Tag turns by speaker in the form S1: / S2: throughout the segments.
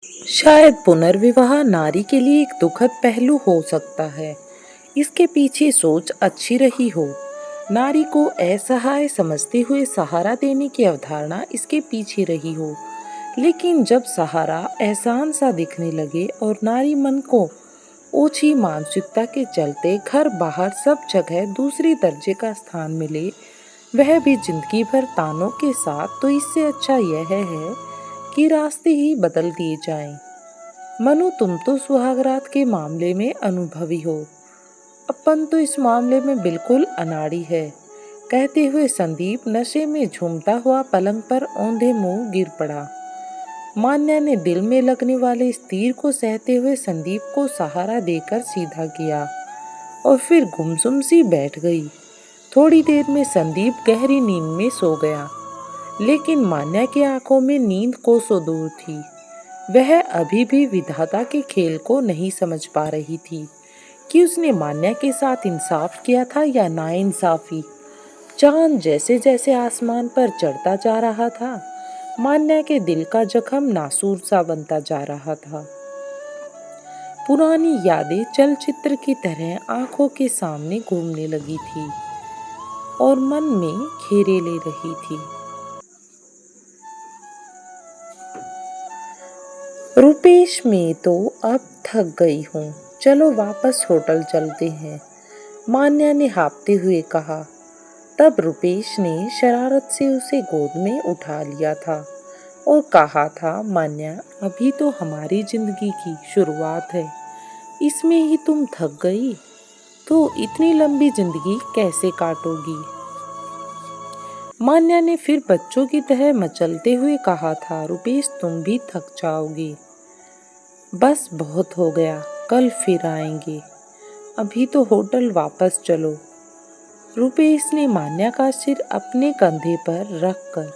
S1: शायद पुनर्विवाह नारी के लिए एक दुखद पहलू हो सकता है। इसके पीछे सोच अच्छी रही हो। नारी को असहाय समझते हुए सहारा देने की अवधारणा इसके पीछे रही हो। लेकिन जब सहारा एहसान सा दिखने लगे और नारी मन को ओछी मानसिकता के चलते घर बाहर सब जगह दूसरी दर्जे का स्थान मिले, वह भी जिंदगी भर तानों के साथ, तो इससे अच्छा यह है कि रास्ते ही बदल दिए जाएं। मनु, तुम तो सुहागरात के मामले में अनुभवी हो, अपन तो इस मामले में बिल्कुल अनाड़ी है। कहते हुए संदीप नशे में झूमता हुआ पलंग पर औंधे मुंह गिर पड़ा। मान्या ने दिल में लगने वाले इस तीर को सहते हुए संदीप को सहारा देकर सीधा किया और फिर गुमसुम सी बैठ गई। थोड़ी देर में संदीप गहरी नींद में सो गया, लेकिन मान्या की आंखों में नींद कोसों दूर थी। वह अभी भी विधाता के खेल को नहीं समझ पा रही थी कि उसने मान्या के साथ इंसाफ किया था या नाइंसाफी। चांद जैसे जैसे आसमान पर चढ़ता जा रहा था, मान्या के दिल का जख्म नासूर सा बनता जा रहा था। पुरानी यादें चलचित्र की तरह आंखों के सामने घूमने लगी थी और मन में घेरे ले रही थी। रुपेश, मैं तो अब थक गई हूँ, चलो वापस होटल चलते हैं, मान्या ने हाँफते हुए कहा। तब रुपेश ने शरारत से उसे गोद में उठा लिया था और कहा था, मान्या, अभी तो हमारी जिंदगी की शुरुआत है, इसमें ही तुम थक गई तो इतनी लंबी जिंदगी कैसे काटोगी। मान्या ने फिर बच्चों की तरह मचलते हुए कहा था, रुपेश, तुम भी थक जाओगी, बस बहुत हो गया, कल फिर आएंगे, अभी तो होटल वापस चलो। रुपेश ने मान्या का सिर अपने कंधे पर रखकर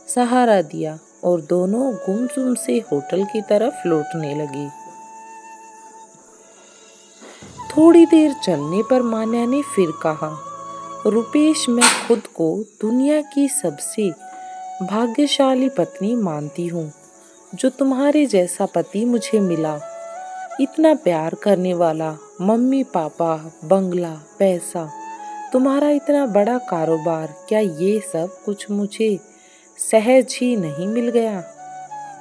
S1: सहारा दिया और दोनों गुमसुम से होटल की तरफ लौटने लगी। थोड़ी देर चलने पर मान्या ने फिर कहा, रुपेश, मैं खुद को दुनिया की सबसे भाग्यशाली पत्नी मानती हूँ जो तुम्हारे जैसा पति मुझे मिला। इतना प्यार करने वाला, मम्मी पापा, बंगला, पैसा, तुम्हारा इतना बड़ा कारोबार, क्या ये सब कुछ मुझे सहज ही नहीं मिल गया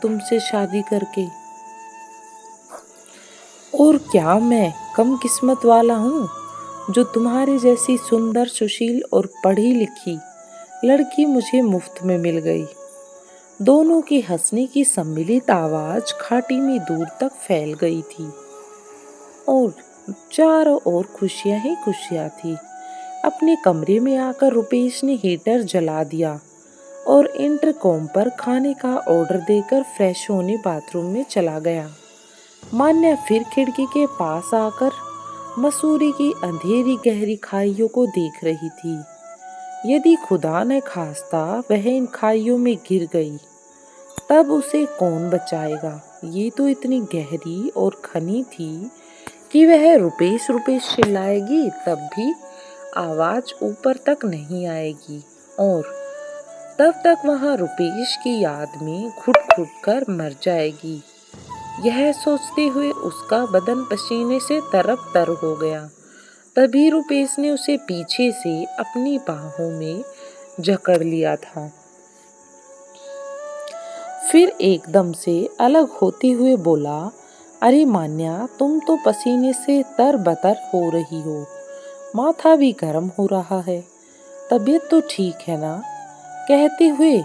S1: तुमसे शादी करके? और क्या मैं कम किस्मत वाला हूँ जो तुम्हारे जैसी सुंदर, सुशील और पढ़ी लिखी लड़की मुझे मुफ्त में मिल गई। दोनों की हंसने की सम्मिलित आवाज घाटी में दूर तक फैल गई थी और चारों ओर खुशियां ही खुशियां थी। अपने कमरे में आकर रुपेश ने हीटर जला दिया और इंटरकॉम पर खाने का ऑर्डर देकर फ्रेश होने बाथरूम में चला गया। मान्या फिर खिड़की के पास आकर मसूरी की अंधेरी गहरी खाइयों को देख रही थी। यदि खुदा न खास्ता वह इन खाइयों में गिर गई, तब उसे कौन बचाएगा। ये तो इतनी गहरी और घनी थी कि वह रुपेश रुपेश चिल्लाएगी तब भी आवाज ऊपर तक नहीं आएगी और तब तक वहां रुपेश की याद में घुट घुट कर मर जाएगी। यह सोचते हुए उसका बदन पसीने से तरफ तर हो गया। तभी रुपेश ने उसे पीछे से अपनी बाहों में जकड़ लिया था। फिर एकदम से अलग होते हुए बोला, अरे मान्या, तुम तो पसीने से तरबतर हो रही हो, माथा भी गर्म हो रहा है, तबीयत तो ठीक है ना? कहते हुए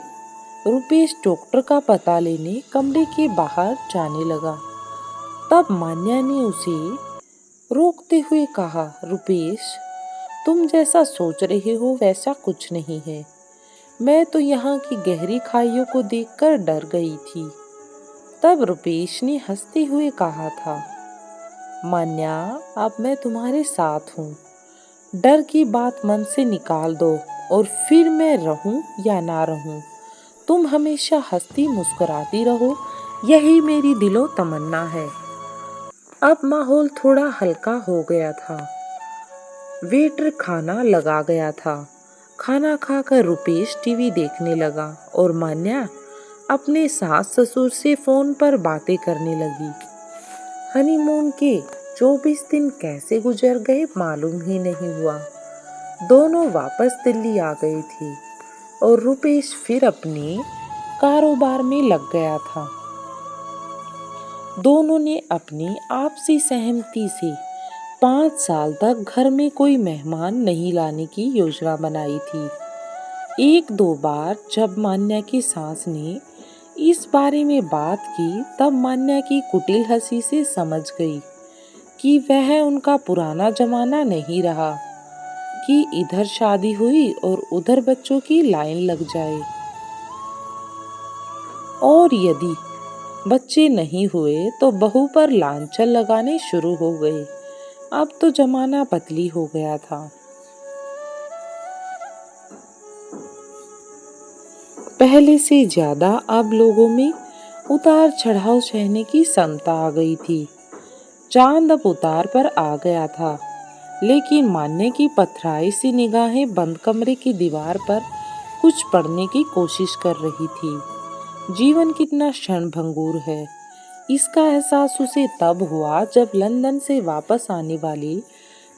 S1: रुपेश डॉक्टर का पता लेने कमरे के बाहर जाने लगा। तब मान्या ने उसे रोकते हुए कहा, रुपेश, तुम जैसा सोच रहे हो वैसा कुछ नहीं है। मैं तो यहाँ की गहरी खाइयों को देखकर डर गई थी। तब रुपेश ने हंसते हुए कहा था, मान्या, अब मैं तुम्हारे साथ हूँ, डर की बात मन से निकाल दो और फिर मैं रहूं या ना रहूं, तुम हमेशा हंसती मुस्कुराती रहो, यही मेरी दिलो तमन्ना है। अब माहौल थोड़ा हल्का हो गया था। वेटर खाना लगा गया था। खाना खाकर रुपेश टीवी देखने लगा और मान्या अपने सास ससुर से फोन पर बातें करने लगी। हनीमून के 24 दिन कैसे गुजर गए मालूम ही नहीं हुआ। दोनों वापस दिल्ली आ गए थे और रुपेश फिर अपने कारोबार में लग गया था। दोनों ने अपनी आपसी सहमति से 5 साल तक घर में कोई मेहमान नहीं लाने की योजना बनाई थी। एक दो बार जब मान्या की सास ने इस बारे में बात की, तब मान्या की कुटिल हंसी से समझ गई कि वह उनका पुराना जमाना नहीं रहा कि इधर शादी हुई और उधर बच्चों की लाइन लग जाए। और यदि बच्चे नहीं हुए तो बहू पर लांछन लगाने शुरू हो गए। अब तो जमाना बदली हो गया था। पहले से ज्यादा अब लोगों में उतार चढ़ाव सहने की क्षमता आ गई थी। चांद अब उतार पर आ गया था, लेकिन मान्य की पथराई सी निगाहें बंद कमरे की दीवार पर कुछ पढ़ने की कोशिश कर रही थी। जीवन कितना क्षणभंगुर है, इसका एहसास उसे तब हुआ जब लंदन से वापस आने वाली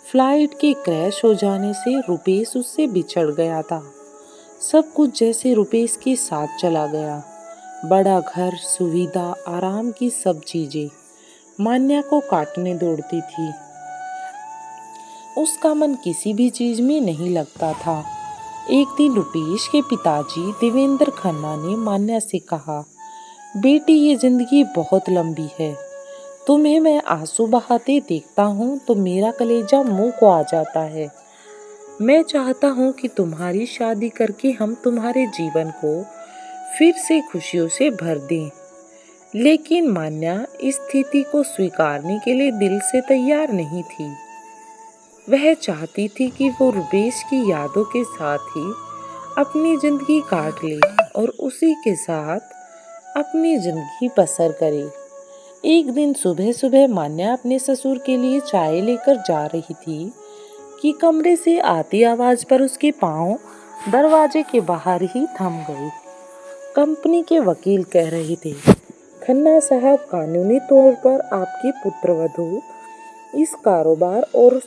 S1: फ्लाइट के क्रैश हो जाने से रुपेश उससे बिछड़ गया था। सब कुछ जैसे रुपेश के साथ चला गया। बड़ा घर, सुविधा, आराम की सब चीजें मान्या को काटने दौड़ती थी। उसका मन किसी भी चीज में नहीं लगता था। एक दिन रुपेश के पिताजी देवेंद्र खन्ना ने मान्या से कहा, बेटी ये जिंदगी बहुत लंबी है। तुम्हें मैं आंसू बहाते देखता हूँ तो मेरा कलेजा मुंह को आ जाता है। मैं चाहता हूँ कि तुम्हारी शादी करके हम तुम्हारे जीवन को फिर से खुशियों से भर दें। लेकिन मान्या इस स्थिति को स्वीकारने के लिए दिल से तैयार नहीं थी। वह चाहती थी कि वो रुपेश की यादों के साथ ही अपनी जिंदगी काट ले और उसी के साथ अपनी जिंदगी बसर करे। एक दिन सुबह सुबह मान्या अपने ससुर के लिए चाय लेकर जा रही थी कि कमरे से आती आवाज पर उसके पांव दरवाजे के बाहर ही थम गए। कंपनी के वकील कह रहे थे, खन्ना साहब कानूनी तौर पर आपकी पुत्रवधू इस कारोबार और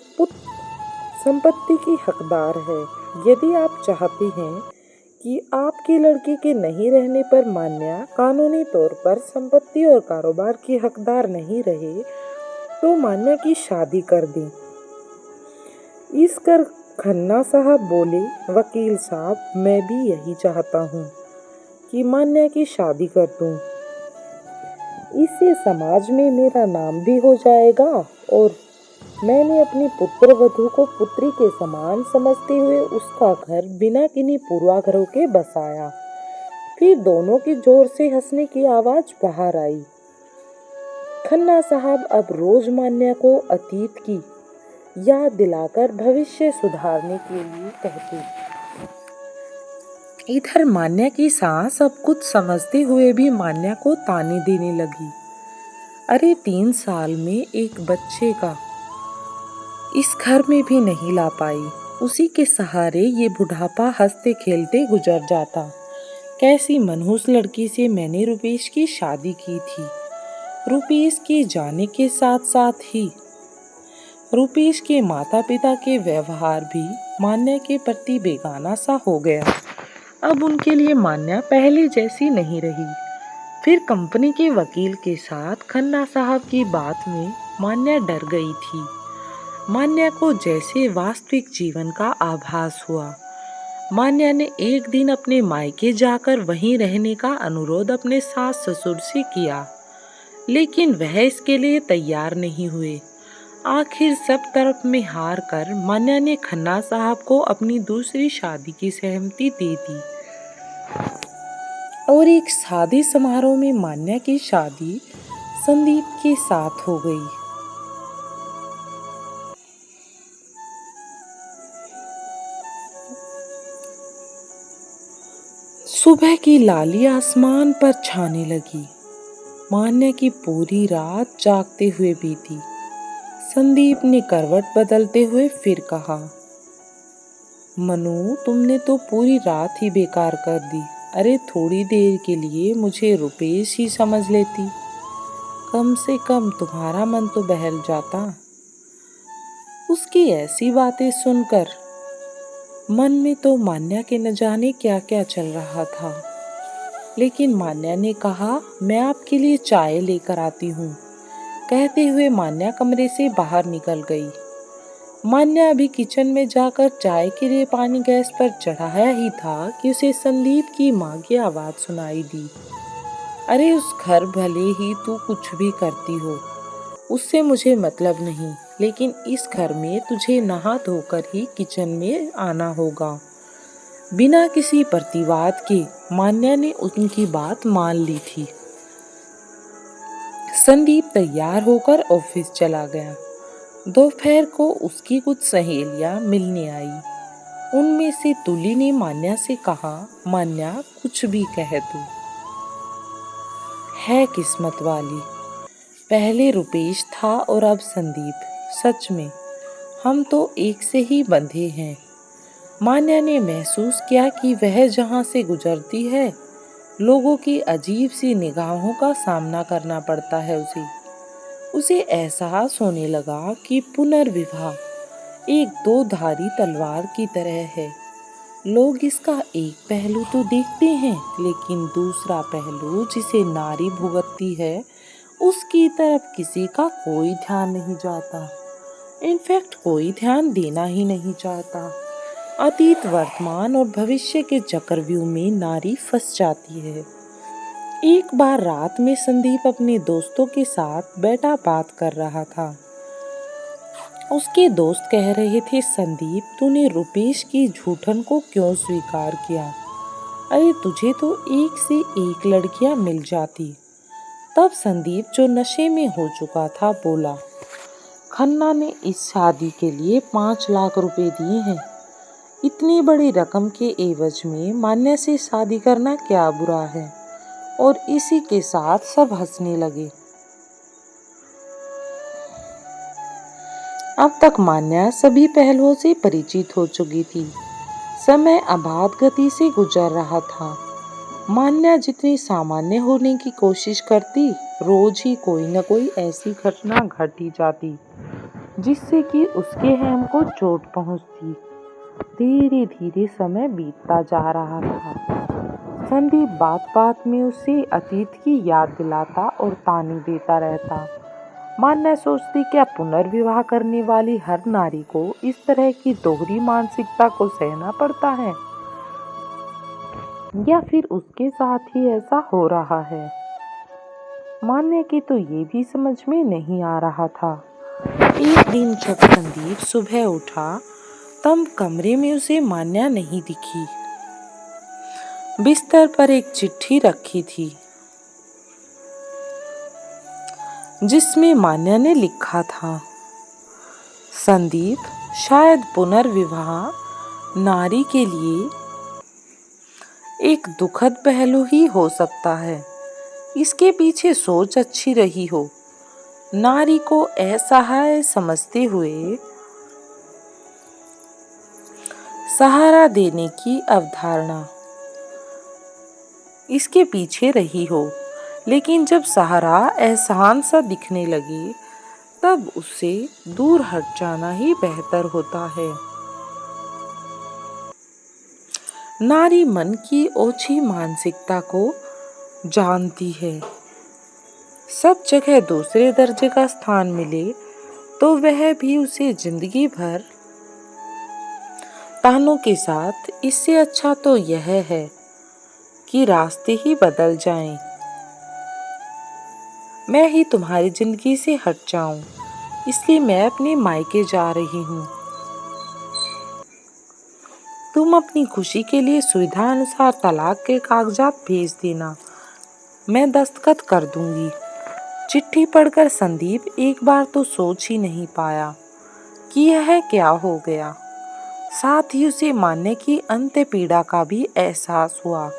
S1: संपत्ति की हकदार है। यदि आप चाहती हैं कि आपके लड़के के नहीं रहने पर मान्या कानूनी तौर पर संपत्ति और कारोबार की हकदार नहीं रहे, तो मान्या की शादी कर दें। इस कर खन्ना साहब बोले, वकील साहब मैं भी यही चाहता हूँ कि मान्या की शादी कर दूं। इससे समाज में मेरा नाम भी हो जाएगा और मैंने अपनी पुत्र वधू को पुत्री के समान समझते हुए उसका घर बिना किन्हीं पूर्वाग्रहों के बसाया। फिर दोनों की जोर से हंसने की आवाज बाहर आई। खन्ना साहब अब रोज मान्या को अतीत की याद दिलाकर भविष्य सुधारने के लिए कहते। इधर मान्या की सास अब कुछ समझते हुए भी मान्या को ताने देने लगी। अरे 3 साल में एक बच्चे का इस घर में भी नहीं ला पाई। उसी के सहारे ये बुढ़ापा हंसते खेलते गुजर जाता। कैसी मनहूस लड़की से मैंने रुपेश की शादी की थी। रुपेश के जाने के साथ साथ ही रुपेश के माता पिता के व्यवहार भी मान्या के प्रति बेगाना सा हो गया। अब उनके लिए मान्या पहले जैसी नहीं रही। फिर कंपनी के वकील के साथ खन्ना साहब की बात में मान्या डर गई थी। मान्या को जैसे वास्तविक जीवन का आभास हुआ। मान्या ने एक दिन अपने मायके जाकर वहीं रहने का अनुरोध अपने सास ससुर से किया, लेकिन वह इसके लिए तैयार नहीं हुए। आखिर सब तरफ में हार कर मान्या ने खन्ना साहब को अपनी दूसरी शादी की सहमति दे दी और एक शादी समारोह में मान्या की शादी संदीप के साथ हो गई। सुबह की लाली आसमान पर छाने लगी। मान्या की पूरी रात जागते हुए बीती। संदीप ने करवट बदलते हुए फिर कहा, मनु तुमने तो पूरी रात ही बेकार कर दी। अरे थोड़ी देर के लिए मुझे रुपेश ही समझ लेती, कम से कम तुम्हारा मन तो बहल जाता। उसकी ऐसी बातें सुनकर मन में तो मान्या के न जाने क्या क्या चल रहा था। लेकिन मान्या ने कहा, मैं आपके लिए चाय लेकर आती हूँ। कहते हुए मान्या कमरे से बाहर निकल गई। मान्या अभी किचन में जाकर चाय के लिए पानी गैस पर चढ़ाया ही था कि उसे संदीप की माँ की आवाज सुनाई दी। अरे उस घर भले ही तू कुछ भी करती हो, उससे मुझे मतलब नहीं, लेकिन इस घर में तुझे नहा धोकर ही किचन में आना होगा। बिना किसी प्रतिवाद के मान्या ने उनकी बात मान ली थी। संदीप तैयार होकर ऑफिस चला गया। दोपहर को उसकी कुछ सहेलियां मिलने आई। उनमें से तुली ने मान्या से कहा, मान्या कुछ भी कह तू, है किस्मत वाली। पहले रुपेश था और अब संदीप। सच में हम तो एक से ही बंधे हैं। मान्या ने महसूस किया कि वह जहां से गुजरती है, लोगों की अजीब सी निगाहों का सामना करना पड़ता है उसे एहसास होने लगा कि पुनर्विवाह एक दो धारी तलवार की तरह है। लोग इसका एक पहलू तो देखते हैं, लेकिन दूसरा पहलू जिसे नारी भुगतती है, उसकी तरफ किसी का कोई ध्यान नहीं जाता। इनफैक्ट कोई ध्यान देना ही नहीं चाहता। अतीत, वर्तमान और भविष्य के चक्रव्यूह में नारी फंस जाती है। एक बार रात में संदीप अपने दोस्तों के साथ बैठा बात कर रहा था। उसके दोस्त कह रहे थे, संदीप तूने रुपेश की झूठन को क्यों स्वीकार किया? अरे तुझे तो एक से एक लड़कियां मिल जाती। तब संदीप जो नशे में हो चुका था बोला, खन्ना ने इस शादी के लिए 5 लाख रुपए दिए हैं। इतनी बड़ी रकम के एवज में मान्या से शादी करना क्या बुरा है? और इसी के साथ सब हंसने लगे। अब तक मान्या सभी पहलुओं से परिचित हो चुकी थी। समय अबाध गति से गुजर रहा था। मान्या जितनी सामान्य होने की कोशिश करती, रोज ही कोई न कोई ऐसी घटना घट ही जाती जिससे कि उसके हेम को चोट पहुंचती। धीरे धीरे समय बीतता जा रहा था। संदीप बात बात में उसे अतीत की याद दिलाता और ताने देता रहता। मान्या सोचती, क्या पुनर्विवाह करने वाली हर नारी को इस तरह की दोहरी मानसिकता को सहना पड़ता है, या फिर उसके साथ ही ऐसा हो रहा है? मान्या की तो ये भी समझ में नहीं आ रहा था। एक दिन जब संदीप सुबह उठा, तब कमरे में उसे मान्या नहीं दिखी। बिस्तर पर एक चिट्ठी रखी थी जिसमें मान्या ने लिखा था, संदीप, शायद पुनर्विवाह नारी के लिए एक दुखद पहलू ही हो सकता है। इसके पीछे सोच अच्छी रही हो। नारी को असहाय समझते हुए सहारा देने की अवधारणा इसके पीछे रही हो, लेकिन जब सहारा एहसान सा दिखने लगे, तब उससे दूर हट जाना ही बेहतर होता है। नारी मन की ओछी मानसिकता को जानती है। सब जगह दूसरे दर्जे का स्थान मिले तो वह भी उसे जिंदगी भर तानों के साथ, इससे अच्छा तो यह है कि रास्ते ही बदल जाएं। मैं ही तुम्हारी जिंदगी से हट जाऊं, इसलिए मैं अपने मायके जा रही हूँ। तुम अपनी खुशी के लिए सुविधा अनुसार तलाक के कागजात भेज देना, मैं दस्तखत कर दूंगी। चिट्ठी पढ़कर संदीप एक बार तो सोच ही नहीं पाया कि यह क्या हो गया। साथ ही उसे मानने की अंत्य पीड़ा का भी एहसास हुआ,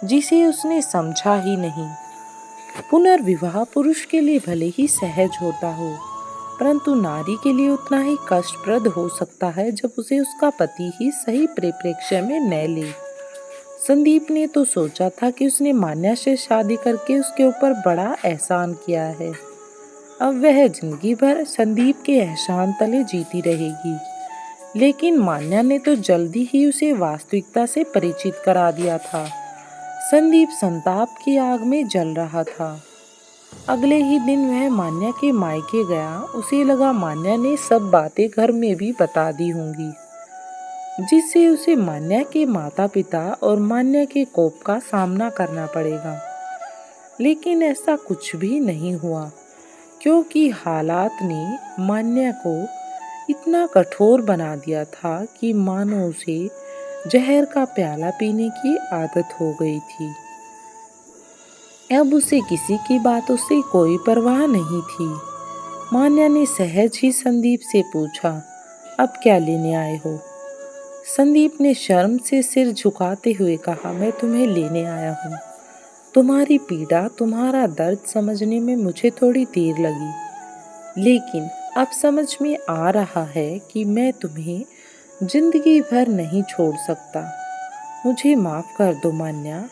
S1: जिसे उसने समझा ही नहीं। पुनर्विवाह पुरुष के लिए भले ही सहज होता हो, परंतु नारी के लिए उतना ही कष्टप्रद हो सकता है जब उसे उसका पति ही सही परिप्रेक्ष्य में न ले। संदीप ने तो सोचा था कि उसने मान्या से शादी करके उसके ऊपर बड़ा एहसान किया है। अब वह जिंदगी भर संदीप के एहसान तले जीती रहेगी। लेकिन मान्या ने तो जल्दी ही उसे वास्तविकता से परिचित करा दिया था। संदीप संताप की आग में जल रहा था। अगले ही दिन वह मान्या के मायके गया। उसे लगा मान्या ने सब बातें घर में भी बता दी होंगी, जिससे उसे मान्या के माता पिता और मान्या के कोप का सामना करना पड़ेगा। लेकिन ऐसा कुछ भी नहीं हुआ, क्योंकि हालात ने मान्या को इतना कठोर बना दिया था कि मानो उसे जहर का प्याला पीने की आदत हो गई थी। अब उसे किसी की बातों से कोई परवाह नहीं थी। मान्या ने सहज ही संदीप से पूछा, अब क्या लेने आए हो? संदीप ने शर्म से सिर झुकाते हुए कहा, मैं तुम्हें लेने आया हूँ। तुम्हारी पीड़ा, तुम्हारा दर्द समझने में मुझे थोड़ी देर लगी, लेकिन अब समझ में आ रहा है कि मैं तुम्हें जिंदगी भर नहीं छोड़ सकता। मुझे माफ कर दो मान्या,